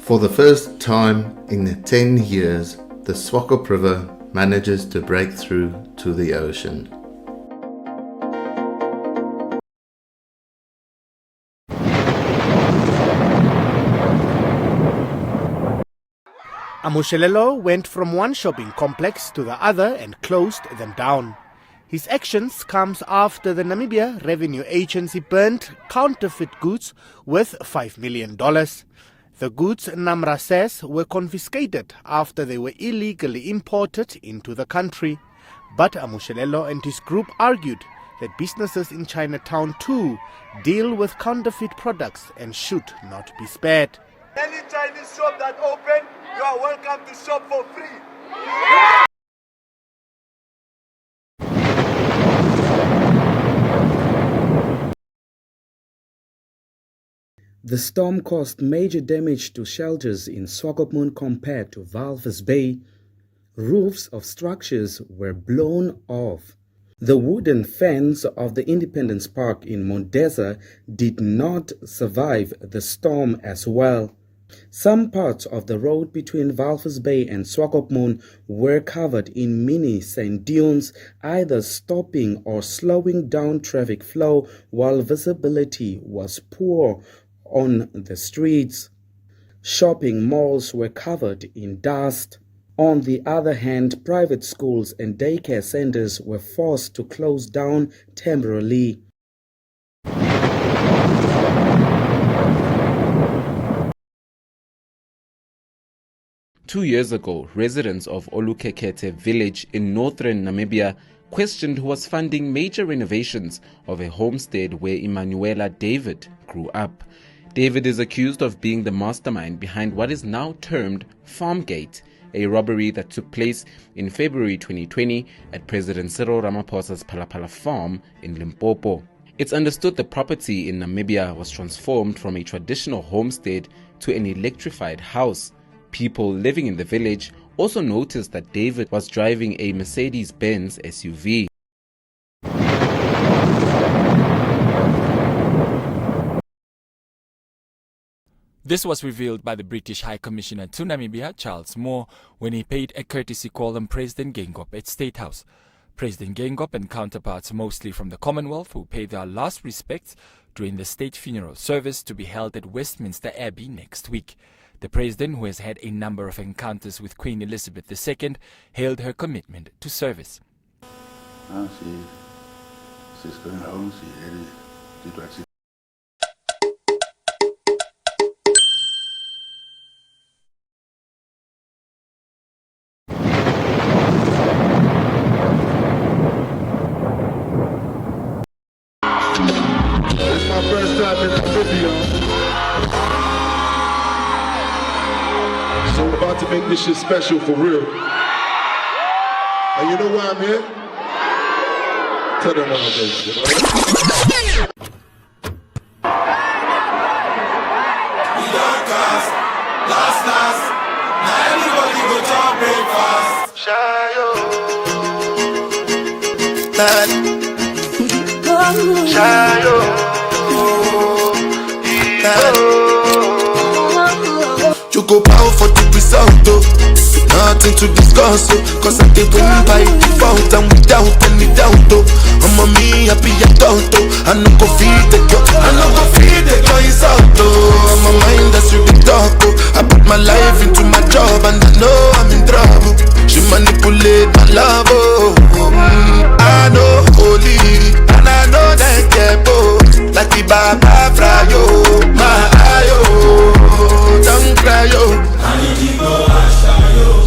For the first time in 10 years, the Swakop River manages to break through to the ocean. Amushelelo went from one shopping complex to the other and closed them down. His actions comes after the Namibia Revenue Agency burned counterfeit goods worth $5 million. The goods, Namra says, were confiscated after they were illegally imported into the country. But Amushelelo and his group argued that businesses in Chinatown too deal with counterfeit products and should not be spared. Any Chinese shop that open, you are welcome to shop for free. The storm caused major damage to shelters in Swakopmund compared to Walvis Bay. Roofs of structures were blown off. The wooden fence of the Independence Park in Mondesa did not survive the storm as well. Some parts of the road between Walvis Bay and Swakopmund were covered in mini sand dunes, either stopping or slowing down traffic flow while visibility was poor on the streets. Shopping malls were covered in dust. On the other hand, private schools and daycare centers were forced to close down temporarily. Two years ago, residents of Olukekete village in northern Namibia questioned who was funding major renovations of a homestead where Emanuela David grew up. David is accused of being the mastermind behind what is now termed Farmgate, a robbery that took place in February 2020 at President Cyril Ramaphosa's Palapala farm in Limpopo. It's understood the property in Namibia was transformed from a traditional homestead to an electrified house. People living in the village also noticed that David was driving a Mercedes-Benz SUV. This was revealed by the British High Commissioner to Namibia, Charles Moore, when he paid a courtesy call on President Geingob at State House. President Geingob and counterparts mostly from the Commonwealth who paid their last respects during the state funeral service to be held at Westminster Abbey next week. The President, who has had a number of encounters with Queen Elizabeth II, hailed her commitment to service. She's going home, she really did what she It's my first time in Namibia. So I'm about to make this shit special for real. And you know why I'm here? Tell them what I'm doing. We don't cast, last, now everybody go to breakfast. Shayo, you go bow for the result, oh. Nothing to discuss, oh. Cause I did win by default and without any doubt, oh. I'm a me happy adult, oh. I no go feed the girl, it's out, oh. I'm a mind that's really dark, oh. I put my life into my job and I know I'm in trouble. She manipulate my love, oh. I know holy and I know that get both. Like the Baba Frayo, my ayo, don't cry, yo. I need to go and shayo.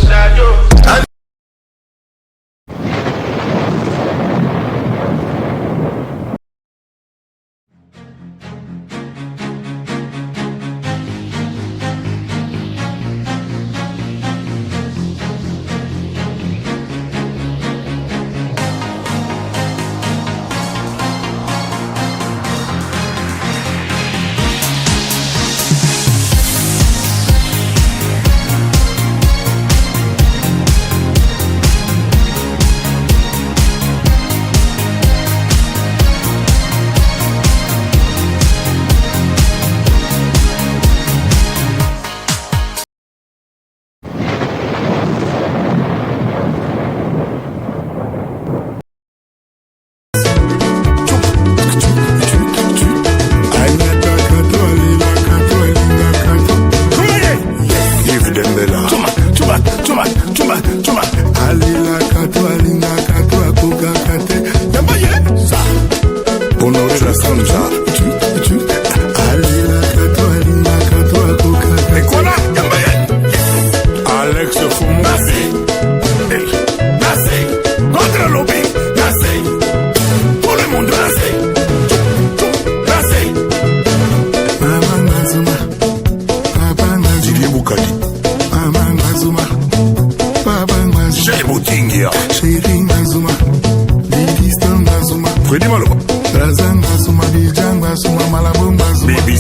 Baby.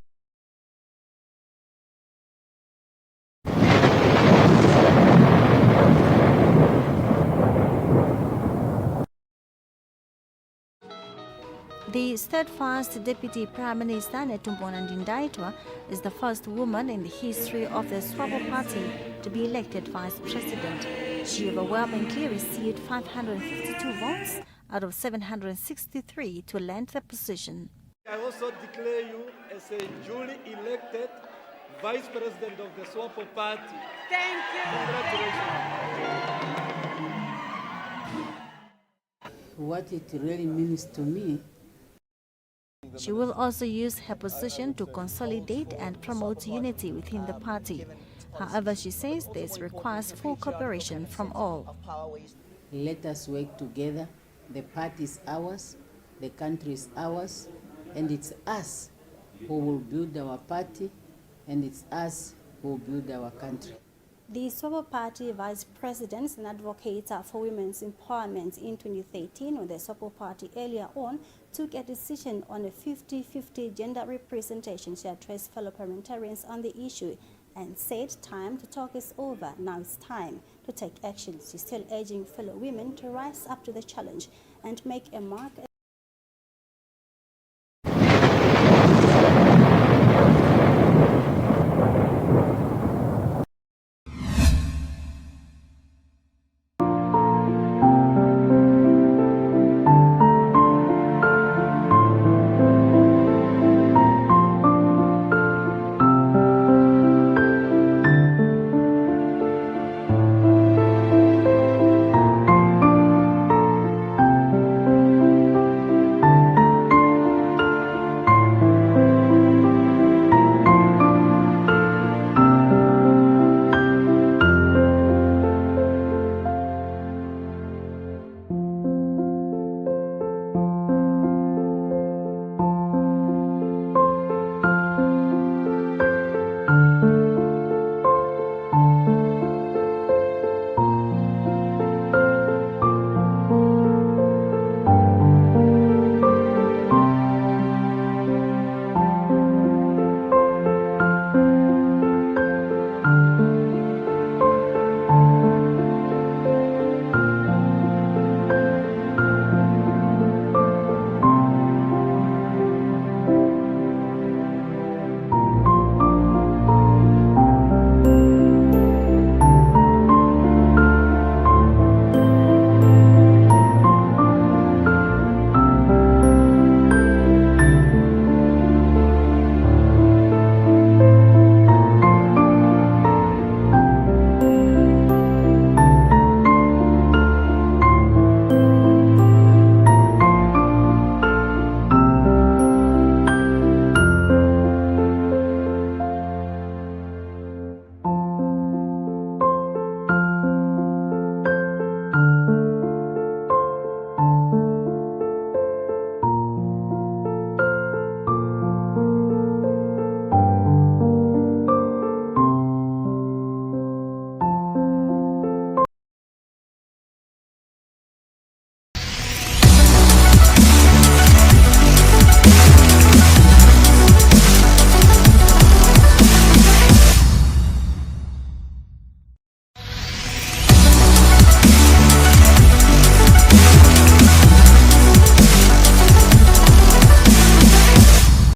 The steadfast Deputy Prime Minister Netumbona Ndindaitwa is the first woman in the history of the SWAPO party to be elected vice president. She overwhelmingly received 552 votes out of 763 to land the position. I also declare you as a duly elected vice president of the SWAPO party. Thank you. Congratulations. What it really means to me. She will also use her position to consolidate and promote unity within the party. However, she says this requires full cooperation from all. Let us work together. The party is ours, the country is ours, and it's us who will build our party, and it's us who will build our country. The SWAPO party vice president and advocate for women's empowerment in 2013, when the SWAPO party earlier on took a decision on a 50-50 gender representation. She addressed fellow parliamentarians on the issue and said time to talk is over. Now it's time to take action. She's still urging fellow women to rise up to the challenge and make a mark